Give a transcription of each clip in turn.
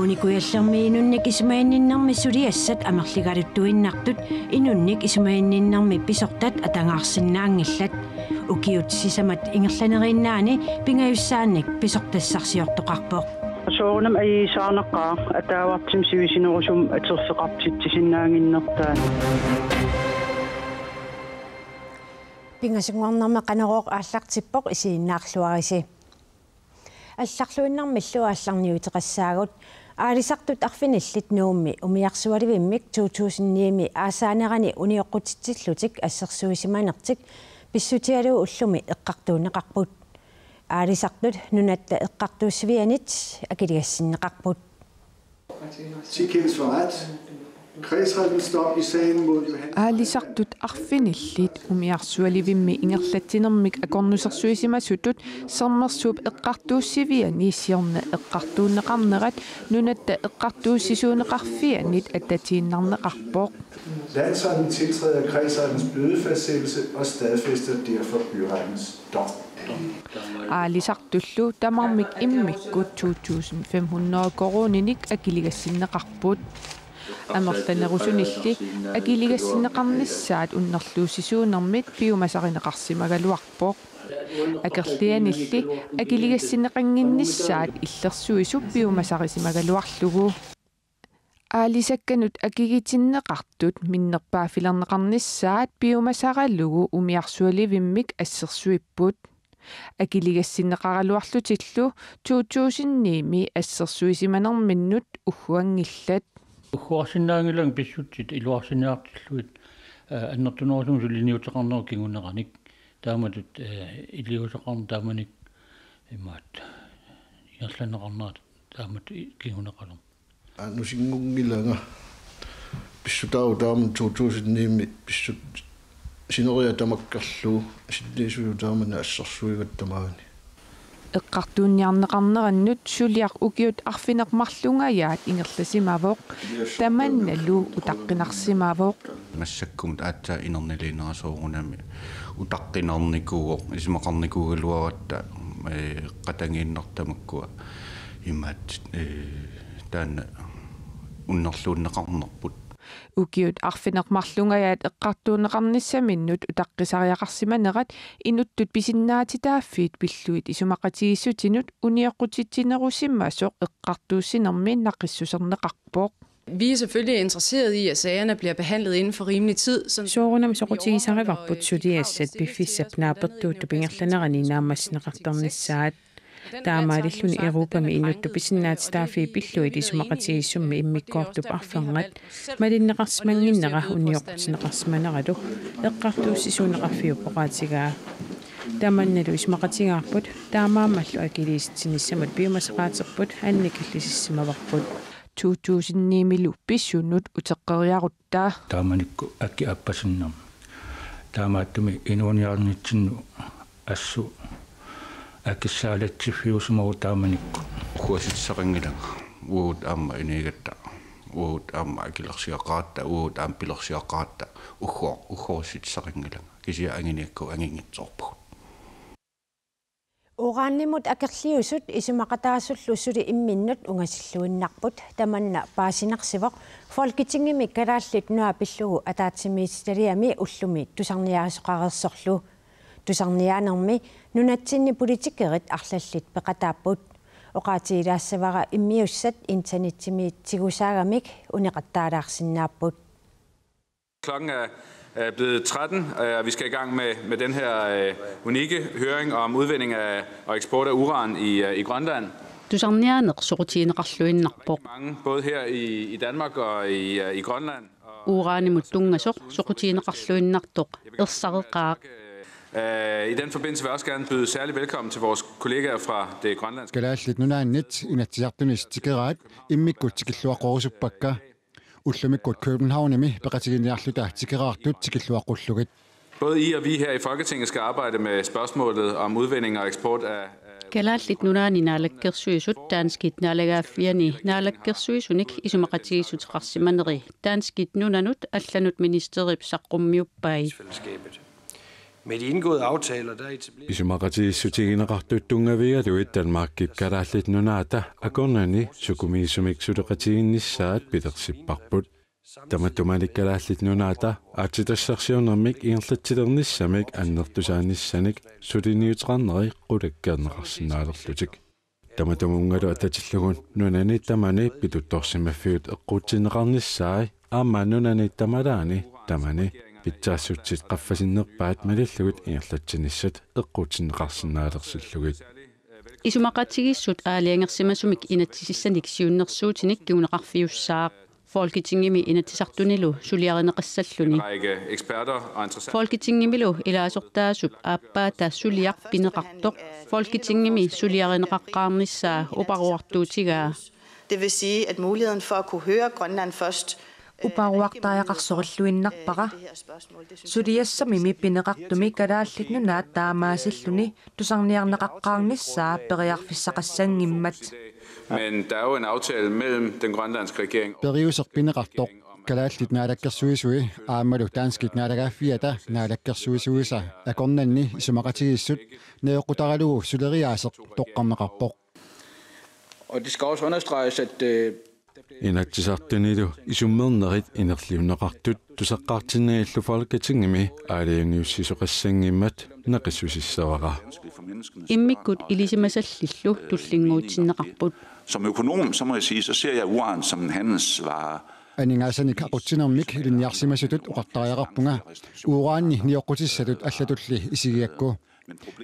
unikuyallermi inunnik isumainninnarmi suliassat amerligaluttuinnartut inunnik isumainninnarmi pisortat atangaarsinnaangillat ukiut sisamat ingerlaneriinnaani pingayussaannik pisortassarsiortoqarpoq soornam aiisaarneqqaa ataawartim sivisinerusum aterfiqartittisinnaanginnertaa pingasungornerme qanerooq ааллартиппоq isiinnaarluarisi алларлуиннармиллу аалларниутеқассаагут аалисартут арфинилlit нуумми умиарсуаливиммик 2009-ми аасаанерани униоққутитсиллутик ассерсуисиманертик писсутиалуу уллуми эққартуунеқарпут аалисартут нунатта эққартууссивианит акилигассиннеқарпут аалисартут арфинилlit умиарсуаливимми ингерлатсинермик акорнусерсуисимасутут сермерсууп эққартууссивиани сиорна эққартуунеқарнерат нунатта эққартууссисуунеқарфианит ататииннарнеқарпоқ Landsretten tiltræder kredsrettens bødefastsættelse og stadfæster derfor byrettens dom. аалисартуллу тамармик иммиккут 2500 короониник акилигассиннеқарпут амертанерусунилли акилигассинеқарниссаат уннерлуусисуунэрмит пиумасаринеқарсимагалуарпоқ акерлианилли акилигассинеқангинниссаат иллерсуисуп пиумасарисимагалуарлугу аалисакканут акигитиннеқартут миннерпаафилернеқарниссаат пиумасаралугу умиарсуаливиммик ассерсуиппут акилигассинеқаралуарлутиллу 2009-ми ассерсуисиманерминнут уггуангиллат уггуарсинаангилан писсутсит илуарсинаартиллуит аннертунерусум сулиниутеқарнер кингунеқаник тааматут илиутеқарн тааманик имаат иерланеқарнаат таамат кингунеқалер нусингунгилага писсутау таам 2009-ми писсут синериа тамаккарлу синнисуу таамана ассерсуигаттамаани эққартуунниарнеқарнераннут сулиар укиут арфинеқмарлунгаyaat ингерласимавоқ таманналу утаққинарсимавоқ массаккумут аатта инернилинерасоорунами утаққинерникууоқ исмақарникуугалуаратта қатангииннартамаккуа имаат таана уннерлууннеқарнерпут укиут арфинеқмарлунгаyaat эққартуунеқарниссаминнут утаққисариақарсиманерат инуттут писиннаатитааффиит пиллуит исумақатигиссутинут униоққутитсинерусиммасоқ эққартууссинерми нақиссусернеқарпоқ. Vi er selvfølgelig interesseret i, at sagerne bliver behandlet inden for rimelig tid. Soorunam soqutigisarivarput suliassat piffissapnaapertuuttu pingerlanerani naammasneqartarnissaat таамаалиллуни Европами инутту писиннаатитаафи пиллуит исумақатигиссумми иммиккоортуп арфернат малиннеқарсимангиннера униоқутинеқарсиманералу эққартууссисуунеқарфиу поқаатигаа тааманналу исумақатигаарпут таамаамаллу акилииситсиниссамут биумасеқаатерпут анникиллисиссимаварпут 2009-милу писсуннут утеққериарутtaa тааманикку акки аппасиннам таамааттуми инуниарнитсинну ассу акиссаалатсиффиусумагу тааманикку хуаситсақангилага уут аама инигатта уут аама акилерсиақаатта уут аам пилерсиақаатта уххоорситсақангилага кисиа ангиниакку ангингитсоорпагут Урааннимут акерлиусут исумақатаасуллуссули имминнут унгасиллуиннарпут таманна паасинарсивоқ фолкитингими калааллит нуа пиллугу атаатсимиитсалиами уллуми тусарниаасоқарерсорлу тусарниаанерми нунатсинни политикерит арлаллит пеқатааппут оqaatiилаассавара иммиуссат интернеттимиитсигусаагамик унеқаттаалаарсиннааппут. Klokken er blevet 13, og vi skal i gang med den her unikke høring om udvinding af og eksport af uran i Grønland. Mange både her i Danmark og i Grønland. I den forbindelse vil jeg også gerne byde særlig velkommen til vores kollegaer fra det grønlandske. Kalaallit nunaannit inatsiartunis tikeraat immikkut tikilluaqorusuppakka ullumikkut Københavnimi peqatiginiarluta tikeraartut tikilluaqqullugit. Både I og vi her i Folketinget skal arbejde med spørgsmålet om udvinding og eksport af kalaallit nunaani naalakkersuisut taanskit naalagaafiani naalakkersuisunik isumaqatigisutqarsimaneri taanskit nunanut allanut ministerip saqqummiuppai. Med de indgåede aftaler, der etablerer... Isumakatiissutigineqartuttungavigaluit Danmarkip kalaallit akornani sukumiisumiksutaqatiginnissaat piterssipparput tamatumanik kalaallit nunaata aatitassarsiunermik ingerlatsilernissamik annertusaannissanik suliniuteqarneri qulakkeerneqarsinaalerlutik tamatumungalu atatillugun nunani tamani pituttorsimaffiut eqquutineqarnissaai aamma nunani tamalaani tamani pitsaassuutsit qaffasinnerpaat malillugut ingerlatsinissat eqquutineqarsinaalersullugit Isumaqatigissut aaliangersimasumik inatsisissanik siunnersuutinik kiuneqarfiussaaq Folketingimi inatisartunilu suliarineqassalluni Folketingimilu ilaasortaasup aappaata suliaq pineqartoq Folketingimi suliarineqaqqaarnissaa uparuartuutigaa Det vil sige at muligheden for at kunne høre Grønland først Uparuaqtaajaqarsorilluinnarpaqa suliassamimi pineqartumi kalaalliknunaat taamaasilluni tusarniarneqaqqaarnissaa periarfissaqassangimmat Men der er jo en aftale mellem den grønlandske regering Periuserpineqartoq kalaallit naalakkersuisui aammalu taanskit naalagaafiata naalakkersuisuisa akornanni isumaqatigissut neequtaralugu suleriaaseq toqqarneqarpoq Og det skal også understreges, at Inatsisartunilu isummernerit inerliunneqartut tusaqqaartinniillu Folketingimi aaliangiussisoqassangimmat neqissusissavaqa Immikkut ilisimasallillu tullinguutsinneqarput Som økonom, så må jeg sige, så ser jeg uran som en handelsvare. Aningaasani aqutsinermik ilinniarsimasutut uqartariaqarpunga uuraanni nioqqutissatut allatulli isigiakku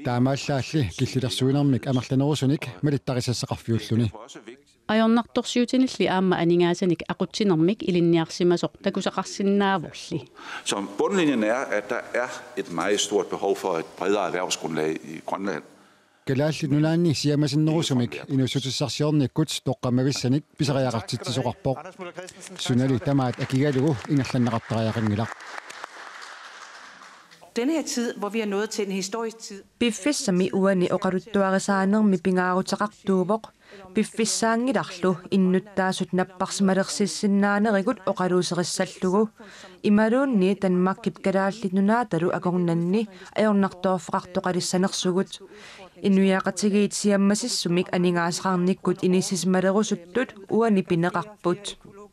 taamaallaалли киллилерсуинермик амерланерусуник малиттарисассақарфиуллуни Ajornartorsiutinilli aamma aningasanik aqutsinermik ilinniarsimasoq takusaqarsinnaavulli Så bundlinjen er, at der er et meget stort behov for et bredere erhvervsgrundlag i Grønland. Kalaallit nulaanni siamasinnerusumik inussutissarsiornikkut toqqamavисsaник pisariaqartittisoqarpoq sunali tamaat akigalugu ingerlanneqartariaqangilaq Denne her tid, hvor vi er nået til en historisk tid. Biffissami uani oqaruttuarisaanermi pingaarutaqartuupoq biffissaangilarlu innuttaasut napparsimalersissinnaanerikut oqaluuserissallugu imaluunni Danmarkip kalaallit nunaatalu akornanni ajornartoorfaqartoqalissanersugut innuiaqatigiit siammasissumik aningaasaqarnikkut inissismalerusuttut uani pineqarput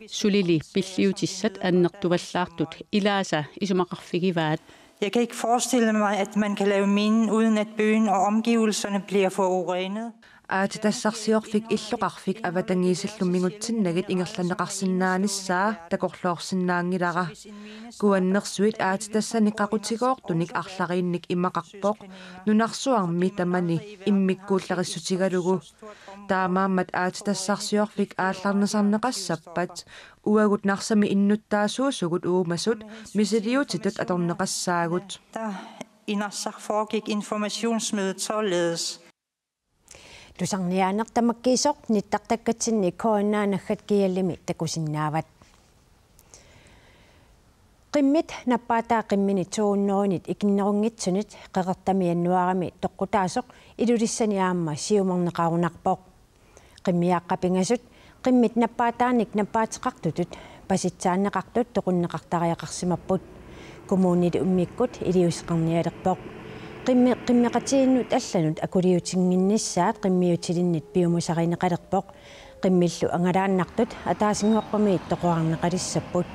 Sulili pilliutissat annertuvallaartut ilaasa isumaqarfigivaat Jeg kan ikke forestille mig, at man kan lave minen uden at byen og omgivelserne bliver forurenet. Aatitassarsiorfik illuqarfik avatangiisallummingutsinnagit ingerlanneqarsinnaanissaa takorloorsinnaangilara kuannersuit aatitassaniqqaqutigoortunik arlariinnik imaqarpoq nunarsuarmi tamani immikkuullarissutigalugu taamaammat aatitassarsiorfik aallarnesarneqassappat uagut narsami innuttaasuusugut uumasut misiliutitut atorneqassaagut Inarsaq foregik informationsmødet således Tusarniaanertamakkiisoq nittartakkatsinni koonnaanaggat kiallimi takusinnaavat qimmit nappaataa qimmini tuunnoonit ikinnerungitsunit qeqertami annuarami toqqutaasoq ilulissani aamma siumarneqarunarpoq qimmiaaqqapingasut qimmit nappaataanik nappaateqartutut pasitsaanneqartut toqunneqartariaqarsimapput kommunit ummikkut iliusqarnialerpoq qimmiqatiinnut allanut akuliutinginnissaat qimmiutilinnit piumusarineqalerpoq qimmillu angalaannartut ataasingoqqamiit toqoarneqalissapput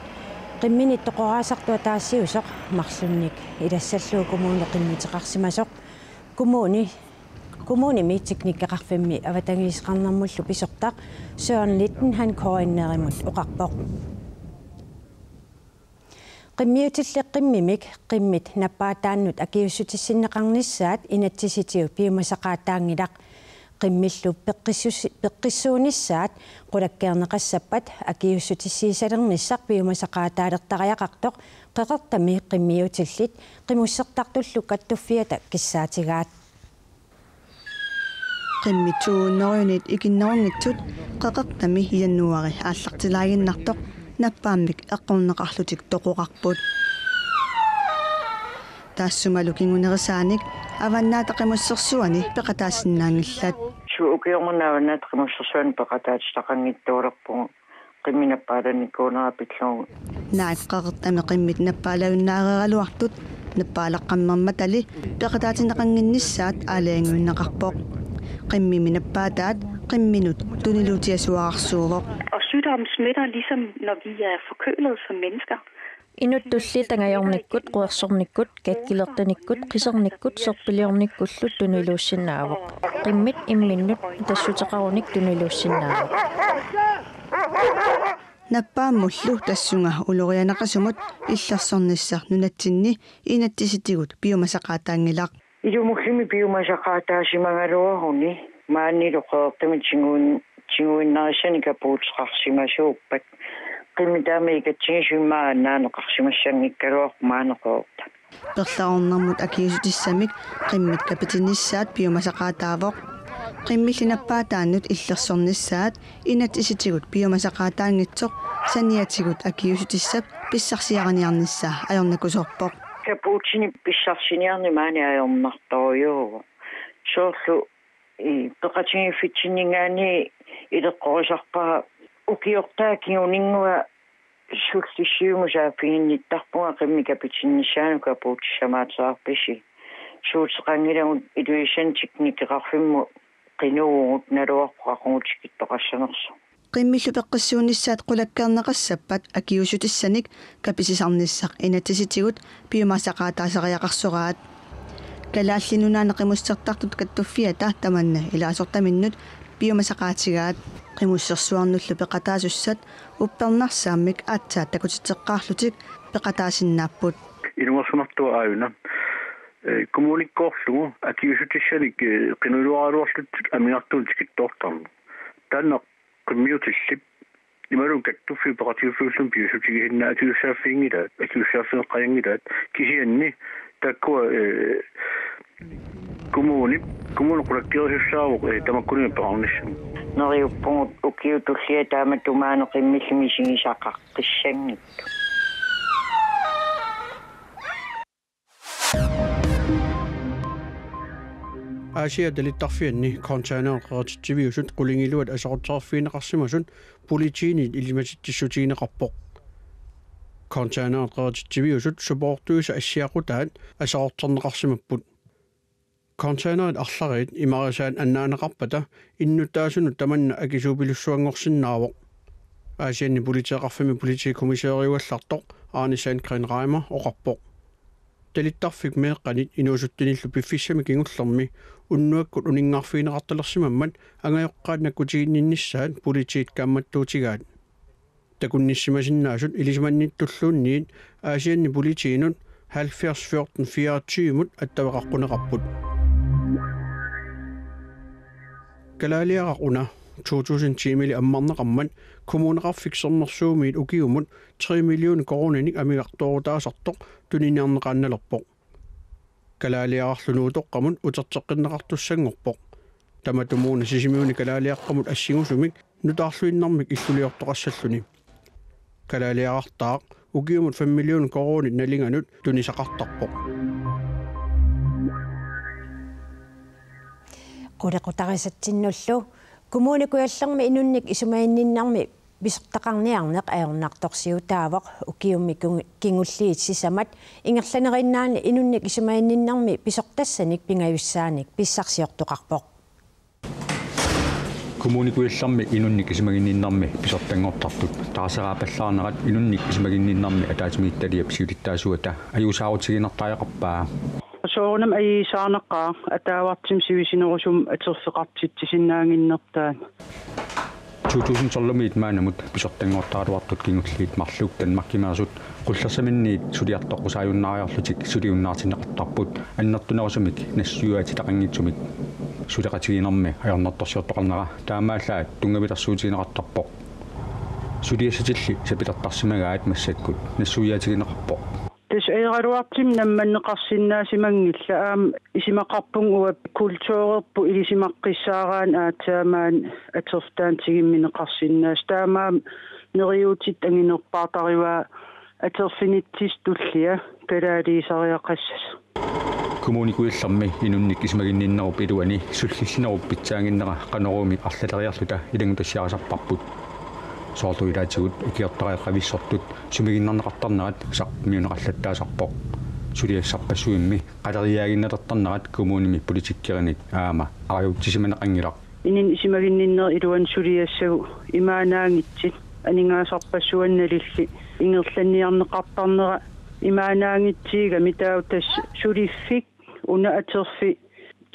qimmini toqoraasartu ataassiusoq marlunnik ilassalluu kumuuni qimmiteqarsimasoq kumuunimi teknikkaqarfimmi avatangiisqarnermullu pisortaq Søren han koinnerimut oqarpoq qimmiutilliqimmimik qimmit nappaataannut akiussutissinneqarnissaat inatsisitiu piumasaqaataangilaq qimmillu peqqissuunissaat qulakkeerneqassappat akiussutissiisalernissaq piumasaqaataalertariaqartoq qeqertami qimmiutillit qimussertartullu kattuffiata kissaatigaat qimmituunnerunit ikinnerungittut qeqertami hiannuari aallartilaaginnartoq Nappaammik eqqorneqarlutik toqoqarput Taassumalukingunerisaanik avannaataqimussersuani peqataasinnaangillat Suukiornaavannaataqimussersuani peqataatistaqanngittuulerpugu qimminappaalannikkuunerapillugu Naaqeqertami qimmit nappaalaunnaareeraluartut наппаалаққаммарматали пеқатаатинеқангиннссаат аалаангуиннақарпоқ qimmimi nappaataat qimminut tunilutiasuararsuuvoq. Og sygdommen smitter ligesom når vi er forkølet som mennesker. Inutulli tangajornikkut quersornikkut kakkilertanikkut qisernikkut serpiliornikkullut tuniluussinnaavoq qimmit imminnut tassuteqarunik tuniluussinnaavoq наппааммуллу тассунга улорианақасумут иллерсорниссар нунатсинни инаттиситигут биомасақаатаангилақ илумуллими биомасақаатаасимагалуаруни мааннилоқеэртами тигуиннарисани капуутеқарсимасууппат qimmitami ikatsingisummaa naanoqarsimassangikkaluaq maaneqoorta перлаорнэрмут акиусутиссамик qimmit капитиннissaat биомасақаатаавоқ qimmиллинаппаатааннут иллерсорниссаат инат иситигут биомасақаатаангитсоқ саниатигут акиусутиссап писсарсиараниарниссаа аёрнакусорпоқ капуутини писсарсиниарни маани аёрнарторюу соорлу пеқатингиффитсиннингаани илеққорисарпаа укиортаакиунингуа суллиссиумусаафигинниттарпунга qimmikapitsinnissaanu kapuutissamaatsaarpisi suutеқангилагут илуисан техникеқарфимму qinуугут налуарпоқарнутикиттоқассанерсу qimmillu peqqissuunissaat qulakkeerneqassappat akiusutissаник каписисарниссақ инатиситигут биомасақаатаасариақарсораат калааллинунаанеқимуссертартут каттуффиата таманна илаасортаминнут биомасақаатигаат qimussерсуарнуллу пеқатаасуссат уппернарсааммик аатсаат такутитеққарлутик пеқатаасиннааппут илуарсунартуа ааюна коммуниккоорлугу акиусутиссаник qinuluaruarlut аминартуутикиттоортарну таанна qimmiutillip имарун каттуффи пеқатиуффууллум биусутигихинна акиуссааффиингилаат акиуссааффинеққаянгилаат кисианни таккуа коммуни qulakkiерсуссаавоқ тамаккуними пеқарниссами neriuppungut ukiutullia taamatumaanu qimmillimisingisaqaqqissangittu Asia delittarfianni kontaaneraaqertitiviusut qulingiluat asorutserfiineqarsimasun politiini ilimatitissutiineqarpoq kontaaneraaqertitiviusut supportuusa assiaqutaat asorutserneqarsimapput kontaaneret arlarit imarisaan annaaneqarpata innutaasunut tamanna akisuupilussuangorsinnaavoq Asianni politieqarfimi politikommissariuallartoq Arne Sandgren-Reimer oqarpoq Delittarfik meeqqanit inuusuttinillu piffissami kingullermi unnuakkut uningaarfiineqartalersimammat angajoqqaatnakkutiginninnissaat politiit kaammattuutigaat takunnissimasinnaasut ilisimannittulluunniit Asianni politiinut 70-14-24 mut attavaqaqquneqarput kalaaliaqaquna 2010 ammarneqarmat kommuneqarfiksernersuumiit ukiumut 3 million koronanik amigartoorutaasartoq tuniniarneqaannalerpoq kalaaliaqarlunuutoqqamut uterteqqinneqartussangorpoq tamatumuuna sisimiuni kalaaliaqqamut assingusumik nutaarluinnarmik illuliortoqassalluni kalaaliaqartaaq ukiumut 5 million koronit nalinganut tunisaqartarpoq qulaqutarisatsinullu kommunikuallermi inunnik isumainninnarmi bisertaqarniarneq ajornartorsiutaavoq ukiummi kingulliit sisamat ingerlanerinnaani inunnik isumainninnarmi pisortassanik pingayussaanik pissarsiortoqarpoq kommunikuallermi inunnik isumaginninnarmi pisortangortartut taaseraapallaanerat inunnik isumaginninnarmi ataatimiittaliap siulittaasuata ajuusaarutiginertaajaqarpaa soornam ayiisaaneqqaa ataawartim sivisinerusum aterfiqartittisinnaanginnertaan 2013 maanamut pisortangortaaluartut kingulliit marluuktan makkimaasut qullersaminniit suliartoqqusaajunnaariarlutik suliunnaartinneqartarput annertunerusumik nassiuaatitaqanngitsumik suleqatiginermi ajornertorsiortoqarnera taamaallaat tungavilersuutigineqartarpoq suliasatilli sapilertarsimagaat massakkut nassuiaatigineqarpoq Tæsæraluartim nammanneqarsinnaasimanngilla aam isimaqarpung uap kultuurerpu ilisimaqqissaaraan aataamaan aterftaantigimmineqarsinnaas taamaam neriutit anginerpaartarivaa aterfinittis tullia kalaaliisariaqassas kommunikuillermi inunnik ismaginninnerup iluani sullillinerup pitsaanginnera qanorumi arlaleriarluta ilangutassiarasarparput soorluilaatigut ikiortariaqqavissortut sumiginnarneqartarnerat saqmiuneqallattaasarpoq сулиассарпассуимми қалериаагинналертарнерат коммуними политиккерник аама ариутсисиманеқангилақ инин исимагинниннер илуан сулиассагу имаанаангитсит анингаасарпассуанналилли ингерланниарнеқартарнера имаанаангитсиига митау тас сулиффик уна атерфи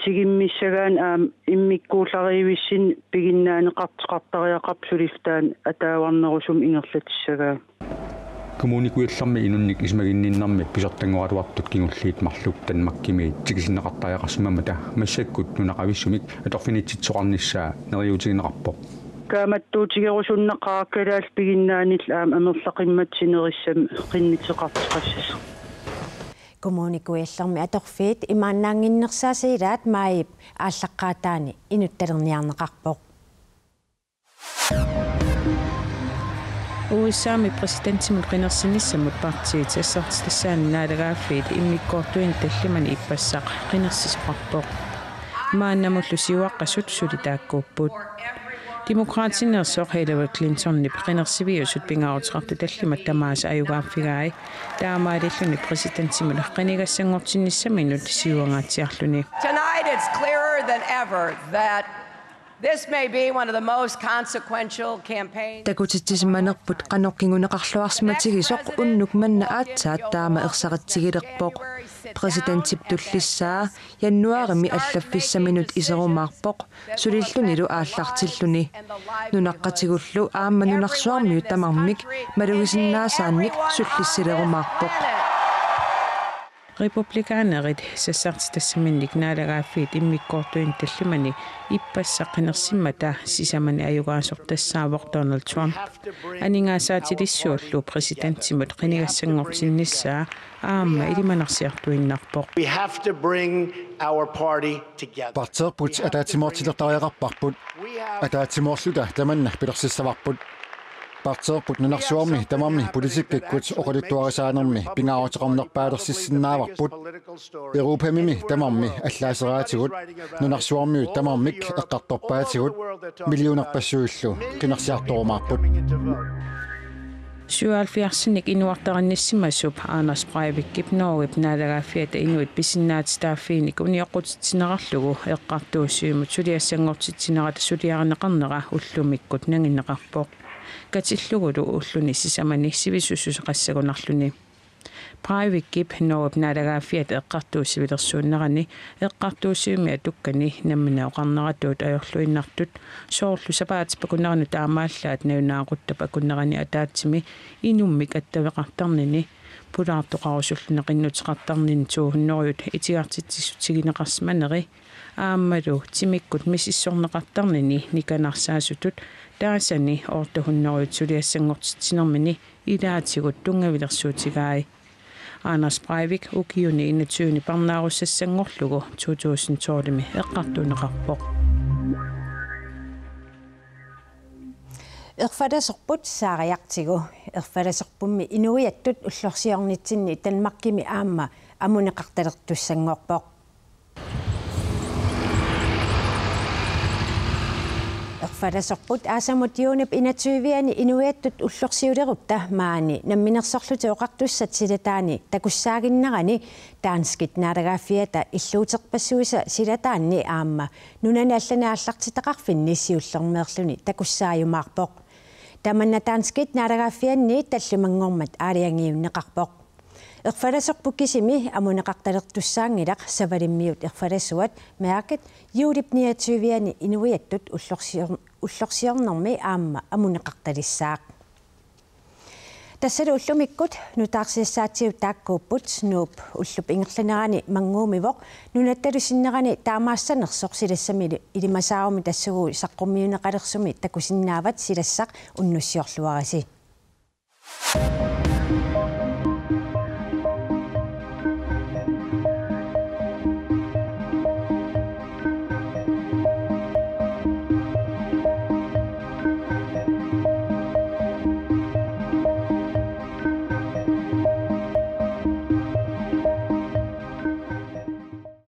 тигиммиссагаан аам иммиккуулариивиссин пигиннаанеқартеқартариақарп сулифтаан атааварнерусум ингерлатиссагаа коммуникуилларми инунник исмагинниннарми писертангуалуартут кингуллиит марлук танмаккими тигисиннеқартариақарсимамата массаккут нунақависсумик аторфинитситсоқарниссаа нериутигинеқарпо кааматтуутигерусуннақаа калаал пигиннаанил аам амерлақимматсинериссам қиннитеқартеқассас коммуникуилларми аторфиит имааннаангиннерсаасилаат маип ааллаққаатаани инутталерниарнеқарпоқ USA президентимут qinерсиниссамут партиит ассартиссаани наалагааффиит иммиккоортуин таллимани иппассақ qinерсисеқарпоқ мааннамуллу сиуаққасут сулитааккууппут демократинерсоқ Хиллари Клинтоннип qinерсивиусут пингаарутеқарту таллимат тамааса аюгааффигаи таамаалиллуни президентимут qinigassangortinnissamинут сиуангаатиарлуни Tonight it's clearer than ever that this may be one of the most consequential campaigns. Takutitisimanerput qanorkinguneqarluarsmatigi unnuk manna aatsaat taama ersaqatigilерpoq presidentip tullissaa jannuarimi allaffissaminut iserumaarpoq sulillunilu aallartilluni nunaqqatigullu aamma nunarsuarmiut tamarmik malugisinnaasaanik sullissilerumaarpoq Republikanerit sassartitassiminnik naalagaafiit immikkoortuin tallimani ippassaqqinersimmata sisamani ayugaasortassaawoq Donald Trump aningaasaatilисsuullu presidentsimut qinigassangortinnissaa aamma ilimanarsiartuinnarpoq We have to bring our party together. Parterput ataatimortillertariaqarparput ataatimorluta tamanna pilersissavarput Parterput nunarsuarmi tamarmi politikkikkut oqaluttuarisaanermi pingaarutaqarnerpaalersissinnaavarput Europamimi tamarmi allaaseraaatigut nunarsuarmiut tamarmik eqqartorpaatigut millionerpassuullu qinarsiartorumaarput Syualfiarsinik inuartarannissimasup Anders Breivik kipnoorip naalagaafiata inuit pisinnaatitaafiinik unioqutitsinaqarlugu eqqartuussiumut suliassangortitsinaqata suliareneqarnera ullumikkut nanginneqarpoq katillugulu ulluni sisamani sivisussuseqassagunarluni Breivik kipnoorip naalagaafiata eqqartuussivilersuunnerani eqqartuussiumi atukkani namminaoqarneratuut ajorluinnartut soorlu sapaatippakunneranu taamaallaat naunaaquttapakunnerani ataatsimi inummik attaveqartarnini pulaartoqarusulluне qinnuteqartarnin tuuhunneruyut itigartitsissutigineqarsmaneri aammalu timikkut misissorneqartarnini nikanarsaasutut taasani oortuhunneruyut suliassangortitsinermini ilaatigut tungavilersuutigaai Anders Breivik ukiuni inatsuuni parnaarussangorlugu 2012 eqqartuneqarpoq Erfadaserput saariartigu erfadaserpummi inuiattut ullorsiornitsinni tanmakkimi aamma amuneqartalertussanngorpoq Erfadaserput aasamutiunip inatsuiviani inuiattut ullorsiulerutta maani namminersorluti oqartussat silataani takussaaginnerani taanskit naalagaafiata illuuterpassuisa silataanni aamma nunani allana allartitaqarfinni siullermeerluni takussaayumaarpoq tamanna taanskit naalagaafianni tallimangormat aaliangiunneqarpoq Erfadaserpukkisimi amuneqartalertussaangilaq savalimmiut erfadasuat mærket juulip 29 inuiattut ullorsiornermi aamma amuneqartalissaaq Tassalu ullumikkut nutaarsiassaatsiut taakkuupput nuup ullup ingerlanerani manguumivoq nunattalusinnerani taamaassanersoq silassami ilimasaarumi tassugu saqqummiuneqalersumi takusinnaavat silassaq unnussiorluarisi